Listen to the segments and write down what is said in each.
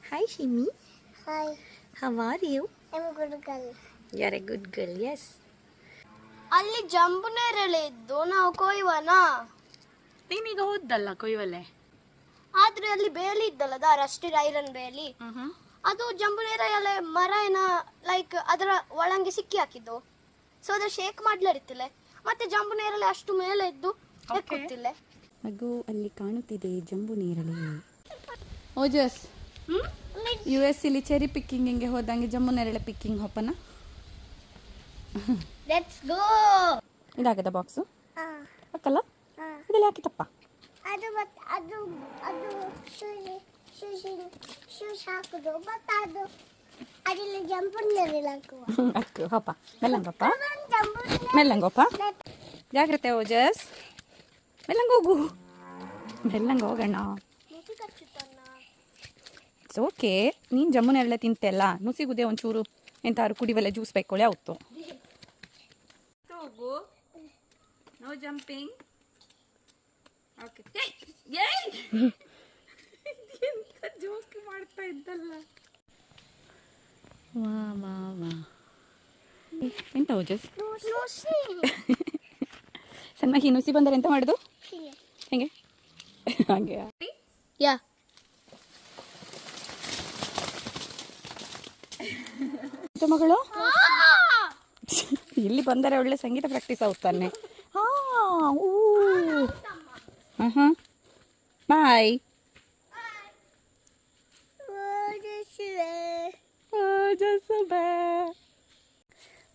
Hi, Shimi. Hi, How are you? I'm good girl. You're a good girl, yes. ಅಲ್ಲಿ ಜಂಬುನೇರಳೆ ಇದ್ದು ನಾವು ಕೊಯ್ವನ ನೀನೀಗ ಹೋದ್ದಲ್ಲ ಕೊಯ್ವಲೆ. ಆದ್ರೆ ಅಲ್ಲಿ ಬೇಲಿ ಇದ್ದಲ್ಲ ದಾರಷ್ಟಿರ ಐರನ್ ಬೇಲಿ ಅದು ಜಂಬುನೇರಳೆ ಮರ ಏನ ಲೈಕ್ ಅದರ ಒಳಂಗೆ ಸಿಕ್ಕಿ ಹಾಕಿದ್ದು ಸೊ ಅದ್ರ ಶೇಕ್ ಮಾಡ್ಲರಿತಿಲ್ಲ ಮತ್ತೆ ಜಂಬುನೇರಳೆ ಅಷ್ಟು ಮೇಲೆ ಇದ್ದು ಹೆಕ್ಕುತ್ತಿಲ್ಲ ಮಗು ಅಲ್ಲಿ ಕಾಣುತ್ತಿದೆ ಜಂಬು ನೇರಳೆ. ಓಜಸ್ US ಇಲ್ಲಿ ಚೆರಿ ಪಿಕ್ಕಿಂಗಿಗೆ ಹೋದಂಗೆ ಜಂಬು ನೇರಳೆ ಪಿಕ್ಕಿಂಗ್ ಹೋಪನ. Let's go. ಇದಾಗದ ಬಾಕ್ಸು ಅಕ್ಕಲ್ಲ ಇದೆಲ್ಲ ಹಾಕಿತಪ್ಪ. ಅದು ಅದು ಅದು ಶೂಸ್ ಹಾಕುದು ಮತ್ತೆ ಅದು ಅದರಲ್ಲಿ ಜಂಬುನೇರಳೆ ಹಾಕುವ ಅಕ್ಕ ಹೋಪ ಮೆಲ್ಲಂಗಪ್ಪ ಮೆಲ್ಲಂಗೋಪ ಜಾಗ್ರತೆ ಓಜಸ್ ಮೆಲ್ಲಂಗ ಹೋಗು ಮೆಲ್ಲಂಗ ಹೋಗೋಣ. It's okay. ನೀನು ಜಂಬು ನೇರಳೆ ತಿಂತೆಲ್ಲ ನುಸಿಗುದೆ ಒಂಚೂರು ಎಂತಾರು ಕುಡಿವೆಲ್ಲ ಜ್ಯೂಸ್ ಬೇಕೊಳ್ಳಿ ಅವತ್ತು. ಹೋಗು ನೋ ಜಂಪಿಂಗ್. ಓಕೆ ಎಂತ ಜೋಕ್ ಮಾಡ್ತಾ ಇದ್ದಲ್ಲ. ವಾ ವಾ ವಾ ಎಂತ ಓಜಸ್ ಸಣ್ಣ ನುಸಿ ಬಂದರೆ ಎಂತ ಮಾಡೋದು ಹೆಂಗೆ ಹಾಗೆ ಯಾ ಮಗಳು ಇಲ್ಲಿ ಬಂದರೆ ಒಳ್ಳೆ ಸಂಗೀತ ಪ್ರಾಕ್ಟೀಸ್ ಆಗುತ್ತಾನೆ. ಬಾಯ್.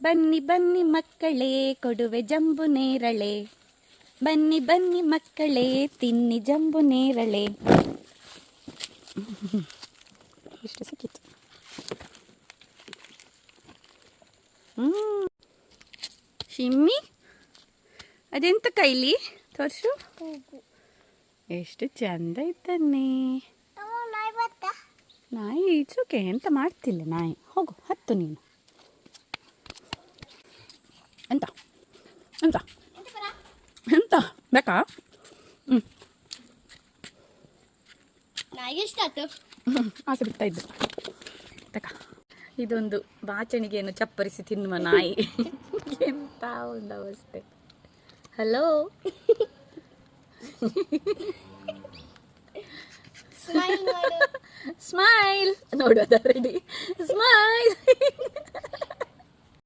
ಬನ್ನಿ ಬನ್ನಿ ಮಕ್ಕಳೇ ಕೊಡುವೆ ಜಂಬು ನೇರಳೆ, ಬನ್ನಿ ಬನ್ನಿ ಮಕ್ಕಳೇ ತಿನ್ನಿ ಜಂಬು ನೇರಳೆ. ಇಷ್ಟು ಸಿಕ್ಕಿತ್ತು. ಶಿಮ್ಮಿ ಅದೆಂತ ಕೈಲಿ ತೋರಿಸು. ಎಷ್ಟು ಚಂದ ಇದ್ದಾನೆ ನಾಯಿ. ಇಟ್ಸೋಕೆ ಎಂತ ಮಾಡ್ತಿಲ್ಲ ನಾಯಿ. ಹೋಗು ಹತ್ತು ನೀನು. ಎಂತ ಎಂತ ಎಂತ ಬೇಕಾ? ನಾಯಿಗೆ ಇಷ್ಟ ಆಯ್ತು. ಆಸೆ ಬಿಡ್ತಾ ಇದ್ದು ತಕ. ಇದೊಂದು ಬಾಚಣಿಗೆಯನ್ನು ಚಪ್ಪರಿಸಿ ತಿನ್ನುವ ನಾಯಿ. ಎಂತ ಒಂದು ಅವಸ್ಥೆ. ಹಲೋ ಸ್ಮೈಲ್ ನೋಡು ಅದ ರೆಡಿ ಸ್ಮೈಲ್.